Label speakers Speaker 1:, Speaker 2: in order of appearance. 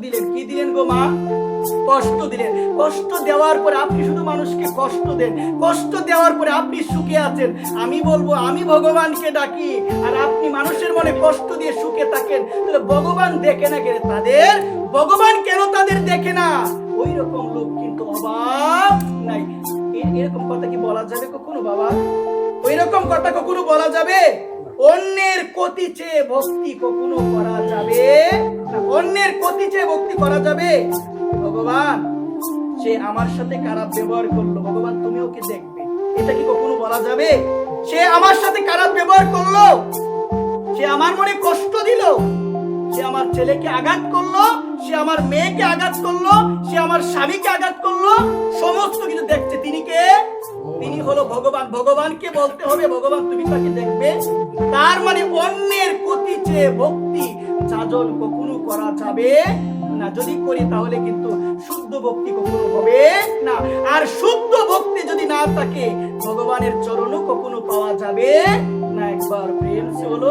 Speaker 1: দিলেন। কি দিলেন গো মা? কষ্ট দিলেন। কষ্ট দেওয়ার পরে আপনি শুধু মানুষকে কষ্ট দেন, কষ্ট দেওয়ার পরে আপনি সুখে আছেন। আমি বলবো আমি ভগবানকে ডাকি আর আপনি মানুষের মনে কষ্ট দিয়ে সুখে থাকেন, তাহলে ভগবান দেখে না কেন তাদের? ভগবান কেন তাদের দেখে না? ওই রকম লোক কিন্তু অভাব নাই। এরকম কথা কি বলা যাবে কখনো বাবা? ওই রকম কথা কখনো বলা যাবে? অন্যের ক্ষতি চেয়ে ভক্তি কখনো করা যাবে না। অন্যের ক্ষতি চেয়ে ভক্তি করা যাবে? ভগবান সে আমার সাথে খারাপ ব্যবহার করলো, ভগবান তুমিও কি দেখবে? এটা কি কখনো বলা যাবে? সে আমার সাথে খারাপ ব্যবহার করলো, সে আমার মনে কষ্ট দিল, সে আমার ছেলেকে আঘাত করলো, সে আমার মেয়েকে আঘাত করলো, সে আমার স্বামীকে আঘাত করলো, সমস্ত কিছু দেখছে। তিনি কে? তিনি হলো ভগবান। ভগবানকে বলতে হবে ভগবান তুমি তাকে দেখবে। তার মানে অন্যের ক্ষতি চেয়ে ভক্তি সাধন কখনো করা যাবে না। যদি করি তাহলে কিন্তু শুদ্ধ ভক্তি কখনো হবে না। আর শুদ্ধ ভক্তি যদি না থাকে ভগবানের চরণও কখনো পাওয়া যাবে না। একবার প্রেম সে হলো।